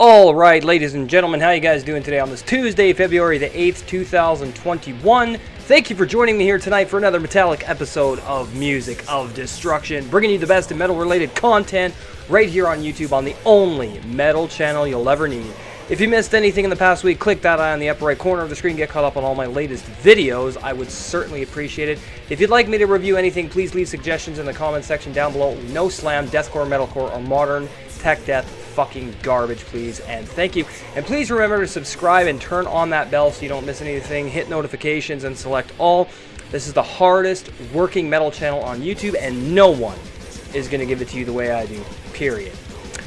Alright, ladies and gentlemen, how you guys doing today on this Tuesday, February the 8th, 2021? Thank you for joining me here tonight for another metallic episode of Music of Destruction, bringing you the best in metal-related content right here on YouTube on the only metal channel you'll ever need. If you missed anything in the past week, click that eye on the upper right corner of the screen, get caught up on all my latest videos. I would certainly appreciate it. If you'd like me to review anything, please leave suggestions in the comment section down below. No slam, deathcore, metalcore, or modern tech death fucking garbage, please, and thank you. And please remember to subscribe and turn on that bell so you don't miss anything. Hit notifications and select all. This is the hardest working metal channel on YouTube, and no one is going to give it to you the way I do, period.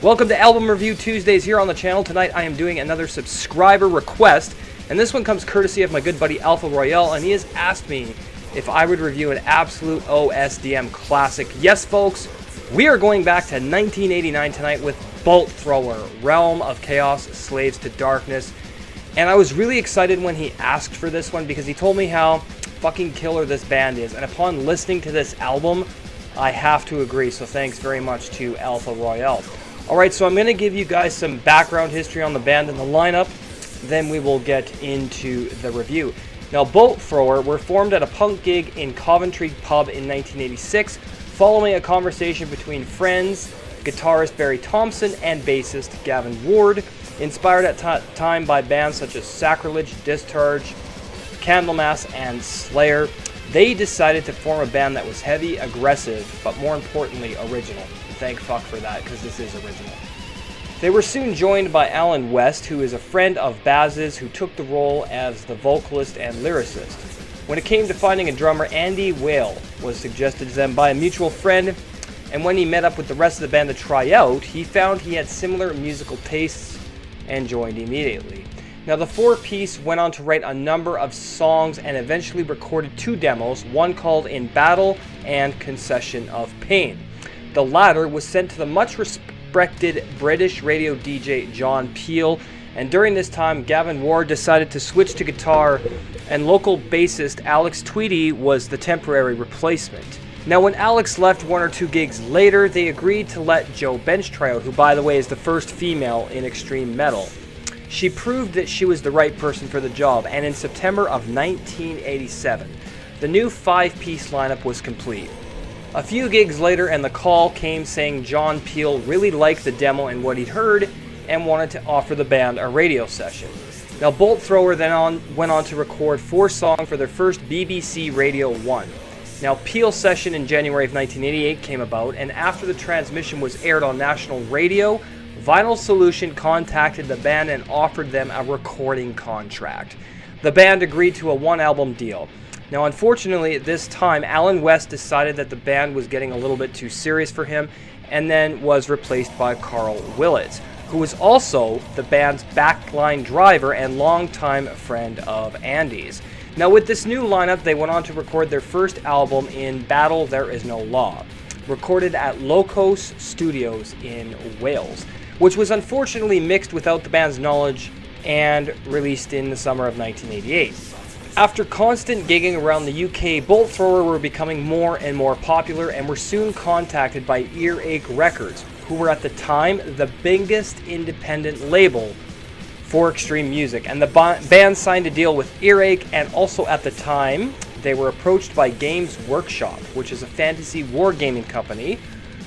Welcome to Album Review Tuesdays here on the channel. Tonight I am doing another subscriber request, and this one comes courtesy of my good buddy Alpha Royale, and he has asked me if I would review an absolute OSDM classic. Yes, folks, we are going back to 1989 tonight with Bolt Thrower, Realm of Chaos, Slaves to Darkness. And I was really excited when he asked for this one because he told me how fucking killer this band is. And upon listening to this album, I have to agree. So thanks very much to Alpha Royale. Alright, so I'm going to give you guys some background history on the band and the lineup. Then we will get into the review. Now, Bolt Thrower were formed at a punk gig in Coventry pub in 1986, following a conversation between friends, guitarist Barry Thomson and bassist Gavin Ward. Inspired at time by bands such as Sacrilege, Discharge, Candlemass, and Slayer, they decided to form a band that was heavy, aggressive, but more importantly, original. Thank fuck for that, because this is original. They were soon joined by Alan West, who is a friend of Baz's, who took the role as the vocalist and lyricist. When it came to finding a drummer, Andy Whale was suggested to them by a mutual friend, and when he met up with the rest of the band to try out, he found he had similar musical tastes and joined immediately. Now, the four-piece went on to write a number of songs and eventually recorded two demos, one called In Battle and Concession of Pain. The latter was sent to the much-respected British radio DJ John Peel, and during this time, Gavin Ward decided to switch to guitar, and local bassist Alex Tweedy was the temporary replacement. Now, when Alex left one or two gigs later, they agreed to let Jo Bench try out, who, by the way, is the first female in extreme metal. She proved that she was the right person for the job, and in September of 1987, the new five-piece lineup was complete. A few gigs later, and the call came saying John Peel really liked the demo and what he'd heard, and wanted to offer the band a radio session. Now, Bolt Thrower then went on to record 4 songs for their first BBC Radio 1. Now, Peel's session in January of 1988 came about, and after the transmission was aired on national radio, Vinyl Solution contacted the band and offered them a recording contract. The band agreed to a one-album deal. Now, unfortunately, at this time, Alan West decided that the band was getting a little bit too serious for him, and then was replaced by Carl Willits, who was also the band's backline driver and longtime friend of Andy's. Now, with this new lineup, they went on to record their first album, In Battle There Is No Law, recorded at Locos Studios in Wales, which was unfortunately mixed without the band's knowledge and released in the summer of 1988. After constant gigging around the UK, Bolt Thrower were becoming more and more popular and were soon contacted by Earache Records, who were at the time the biggest independent label for extreme music, and the band signed a deal with Earache, and also at the time they were approached by Games Workshop, which is a fantasy wargaming company,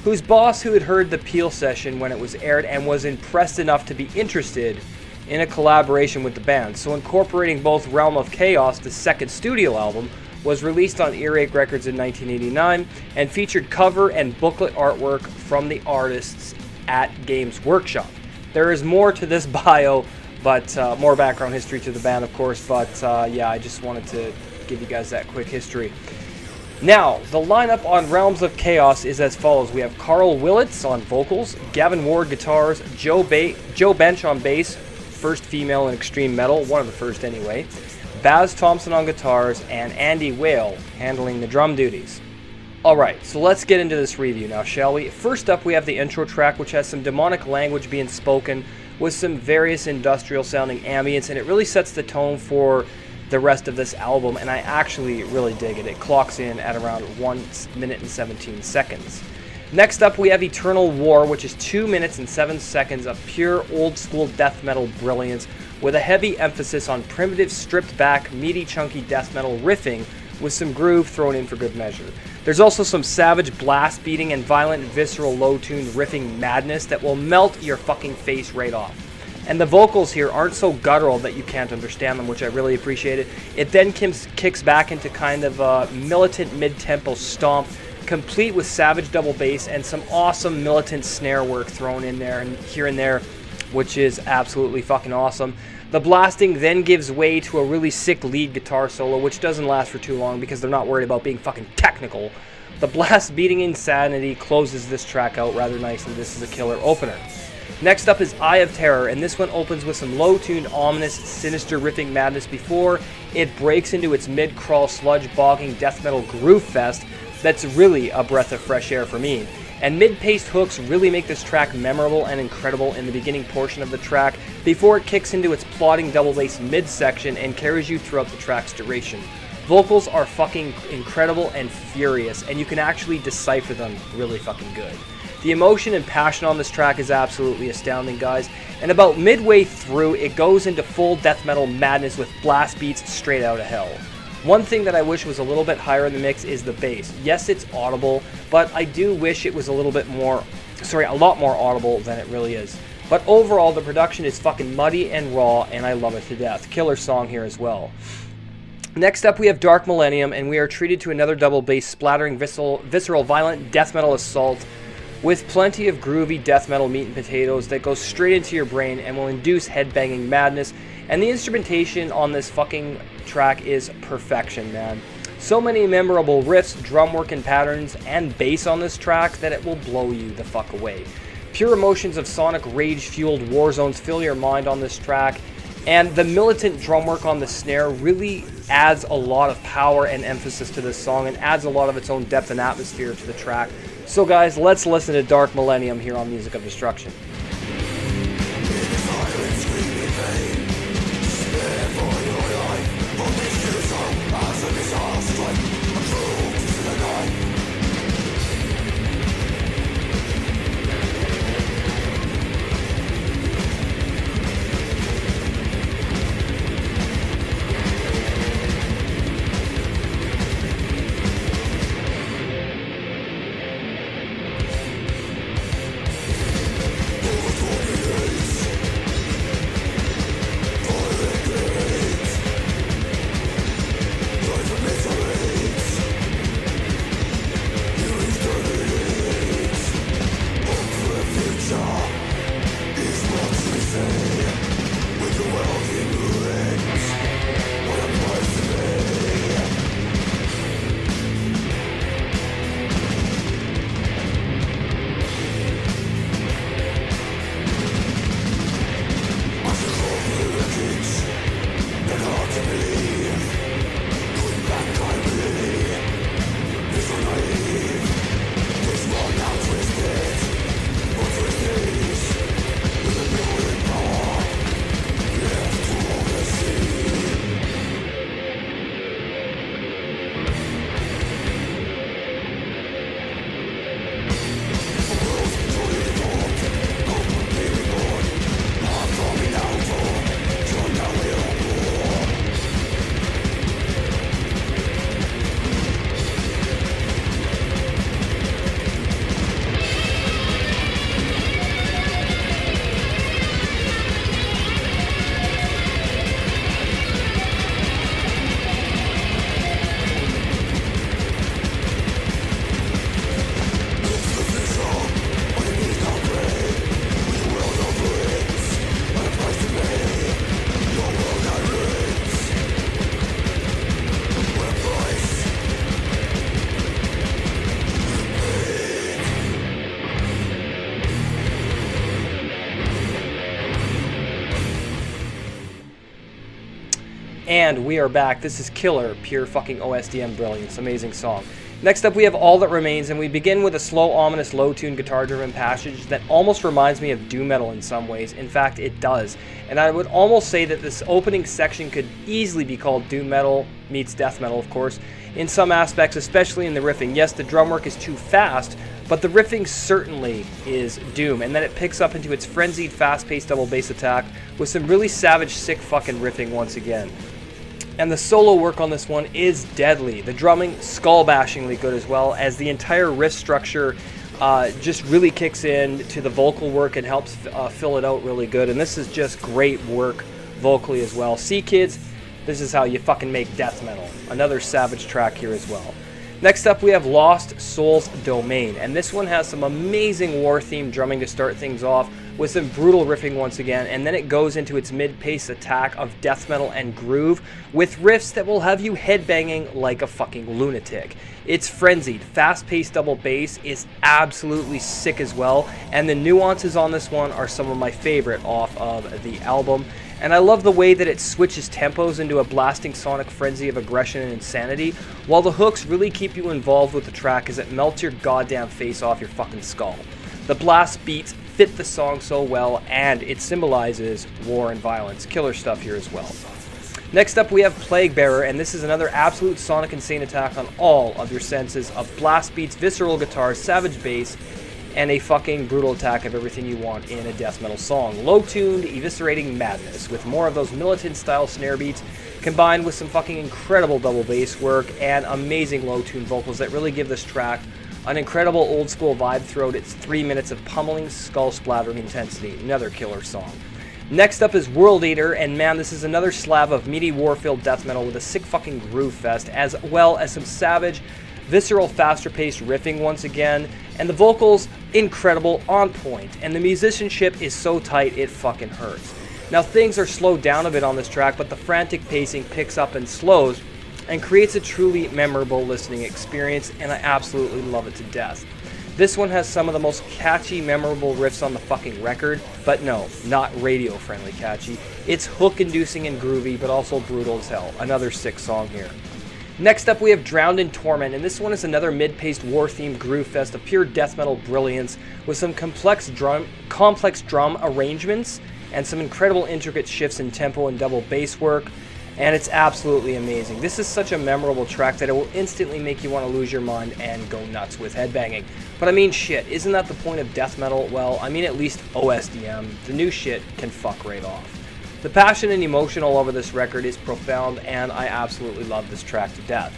whose boss who had heard the Peel session when it was aired and was impressed enough to be interested in a collaboration with the band. So incorporating both Realm of Chaos, the second studio album, was released on Earache Records in 1989 and featured cover and booklet artwork from the artists at Games Workshop. There is more to this bio, but more background history to the band, of course, but yeah, I just wanted to give you guys that quick history. Now, the lineup on Realms of Chaos is as follows. We have Carl Willits on vocals, Gavin Ward guitars, Jo Bench on bass, first female in extreme metal, one of the first anyway, Baz Thompson on guitars, and Andy Whale handling the drum duties. Alright, so let's get into this review now, shall we? First up, we have the intro track, which has some demonic language being spoken with some various industrial sounding ambience, and it really sets the tone for the rest of this album, and I actually really dig it. It clocks in at around 1 minute and 17 seconds. Next up, we have Eternal War, which is 2 minutes and 7 seconds of pure old-school death metal brilliance, with a heavy emphasis on primitive, stripped-back, meaty, chunky death metal riffing, with some groove thrown in for good measure. There's also some savage blast beating and violent, visceral, low-tuned riffing madness that will melt your fucking face right off. And the vocals here aren't so guttural that you can't understand them, which I really appreciate it. It then kicks back into kind of a militant mid-tempo stomp, complete with savage double bass and some awesome militant snare work thrown in there and here and there, which is absolutely fucking awesome. The blasting then gives way to a really sick lead guitar solo, which doesn't last for too long because they're not worried about being fucking technical. The blast beating insanity closes this track out rather nicely. This is a killer opener. Next up is Eye of Terror, and this one opens with some low-tuned, ominous, sinister riffing madness before it breaks into its mid-crawl, sludge-bogging death metal groove fest that's really a breath of fresh air for me. And mid-paced hooks really make this track memorable and incredible in the beginning portion of the track before it kicks into its plodding double bass midsection and carries you throughout the track's duration. Vocals are fucking incredible and furious, and you can actually decipher them really fucking good. The emotion and passion on this track is absolutely astounding, guys, and about midway through, it goes into full death metal madness with blast beats straight out of hell. One thing that I wish was a little bit higher in the mix is the bass. Yes, it's audible, but I do wish it was a lot more audible than it really is. But overall, the production is fucking muddy and raw, and I love it to death. Killer song here as well. Next up, we have Dark Millennium, and we are treated to another double bass splattering visceral violent death metal assault with plenty of groovy death metal meat and potatoes that goes straight into your brain and will induce headbanging madness. And the instrumentation on this fucking track is perfection, man. So many memorable riffs, drum work and patterns, and bass on this track that it will blow you the fuck away. Pure emotions of sonic rage-fueled war zones fill your mind on this track, and the militant drum work on the snare really adds a lot of power and emphasis to this song and adds a lot of its own depth and atmosphere to the track. So guys, let's listen to Dark Millennium here on Music of Destruction. And we are back. This is Killer, pure fucking OSDM brilliance. Amazing song. Next up we have All That Remains, and we begin with a slow, ominous, low-tuned guitar-driven passage that almost reminds me of doom metal in some ways. In fact, it does. And I would almost say that this opening section could easily be called doom metal meets death metal, of course, in some aspects, especially in the riffing. Yes, the drum work is too fast, but the riffing certainly is doom, and then it picks up into its frenzied, fast-paced double bass attack with some really savage, sick fucking riffing once again. And the solo work on this one is deadly. The drumming, skull-bashingly good as well, as the entire riff structure just really kicks in to the vocal work and helps fill it out really good. And this is just great work vocally as well. See, kids, this is how you fucking make death metal. Another savage track here as well. Next up, we have Lost Souls Domain, and this one has some amazing war-themed drumming to start things off, with some brutal riffing once again, and then it goes into its mid-pace attack of death metal and groove, with riffs that will have you headbanging like a fucking lunatic. It's frenzied, fast-paced double bass is absolutely sick as well, and the nuances on this one are some of my favorite off of the album. And I love the way that it switches tempos into a blasting sonic frenzy of aggression and insanity, while the hooks really keep you involved with the track as it melts your goddamn face off your fucking skull. The blast beats fit the song so well, and it symbolizes war and violence. Killer stuff here as well. Next up we have Plague Bearer, and this is another absolute sonic insane attack on all of your senses of blast beats, visceral guitar, savage bass, and a fucking brutal attack of everything you want in a death metal song. Low-tuned, eviscerating madness with more of those militant-style snare beats combined with some fucking incredible double bass work and amazing low-tuned vocals that really give this track an incredible old-school vibe throughout its 3 minutes of pummeling, skull-splattering intensity. Another killer song. Next up is World Eater, and man, this is another slab of meaty war-filled death metal with a sick fucking groove fest, as well as some savage, visceral, faster-paced riffing once again, and the vocals, incredible, on point, and the musicianship is so tight it fucking hurts. Now things are slowed down a bit on this track, but the frantic pacing picks up and slows, and creates a truly memorable listening experience, and I absolutely love it to death. This one has some of the most catchy, memorable riffs on the fucking record, but no, not radio-friendly catchy. It's hook-inducing and groovy, but also brutal as hell. Another sick song here. Next up we have Drowned in Torment, and this one is another mid-paced war-themed groove fest of pure death metal brilliance with some complex drum arrangements and some incredible intricate shifts in tempo and double bass work, and it's absolutely amazing. This is such a memorable track that it will instantly make you want to lose your mind and go nuts with headbanging. But I mean, shit, isn't that the point of death metal? Well, I mean at least OSDM. The new shit can fuck right off. The passion and emotion all over this record is profound, and I absolutely love this track to death.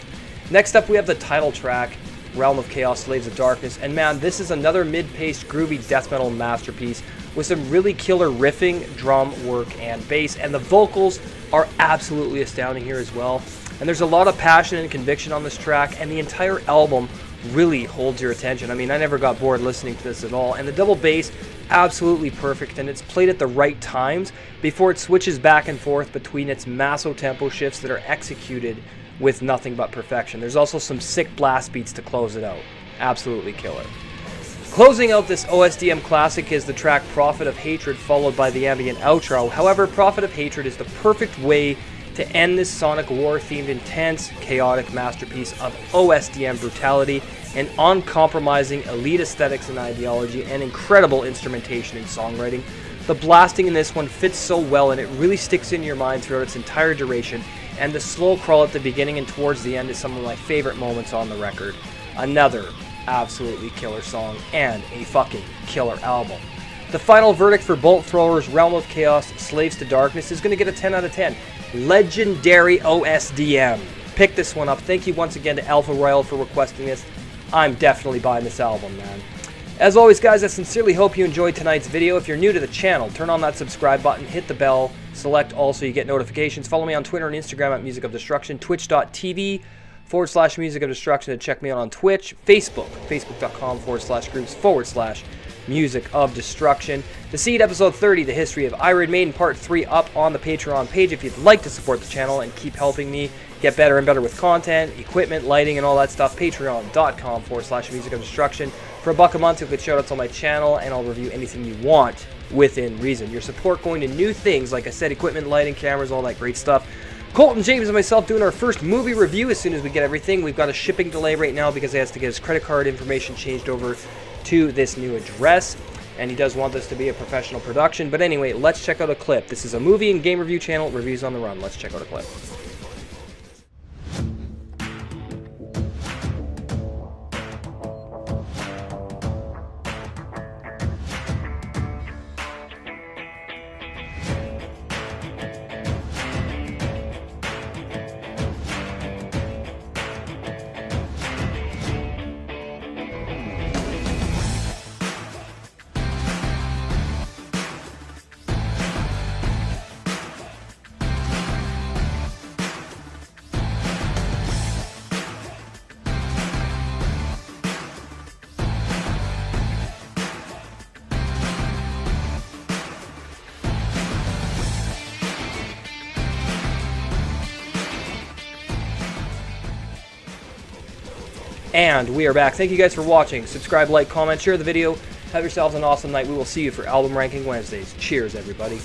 Next up we have the title track, Realm of Chaos, Slaves of Darkness, and man, this is another mid-paced, groovy death metal masterpiece with some really killer riffing, drum work, and bass, and the vocals are absolutely astounding here as well. And there's a lot of passion and conviction on this track, and the entire album really holds your attention. I mean, I never got bored listening to this at all, and the double bass, absolutely perfect, and it's played at the right times before it switches back and forth between its massive tempo shifts that are executed with nothing but perfection. There's also some sick blast beats to close it out. Absolutely killer. Closing out this OSDM classic is the track Prophet of Hatred, followed by the ambient outro. However, Prophet of Hatred is the perfect way to end this sonic war-themed, intense, chaotic masterpiece of OSDM brutality and uncompromising elite aesthetics and ideology and incredible instrumentation and songwriting. The blasting in this one fits so well, and it really sticks in your mind throughout its entire duration, and the slow crawl at the beginning and towards the end is some of my favorite moments on the record. Another absolutely killer song and a fucking killer album. The final verdict for Bolt Thrower's Realm of Chaos, Slaves to Darkness is going to get a 10 out of 10. Legendary OSDM. Pick this one up. Thank you once again to Alpha Royal for requesting this. I'm definitely buying this album, man. As always, guys, I sincerely hope you enjoyed tonight's video. If you're new to the channel, turn on that subscribe button, hit the bell, select all so you get notifications. Follow me on Twitter and Instagram at Music of Destruction, twitch.tv/Music of Destruction to check me out on Twitch, Facebook, facebook.com/groups/Music of Destruction. The Seed episode 30, The History of Iron Maiden Part 3, up on the Patreon page if you'd like to support the channel and keep helping me get better and better with content, equipment, lighting, and all that stuff. Patreon.com/Music of Destruction. For $1 a month, you'll get shoutouts on my channel, and I'll review anything you want within reason. Your support going to new things, like I said, equipment, lighting, cameras, all that great stuff, Colton, James, and myself doing our first movie review as soon as we get everything. We've got a shipping delay right now because he has to get his credit card information changed over to this new address. And he does want this to be a professional production. But anyway, let's check out a clip. This is a movie and game review channel, Reviews on the Run. Let's check out a clip. And we are back. Thank you guys for watching. Subscribe, like, comment, share the video. Have yourselves an awesome night. We will see you for Album Ranking Wednesdays. Cheers, everybody.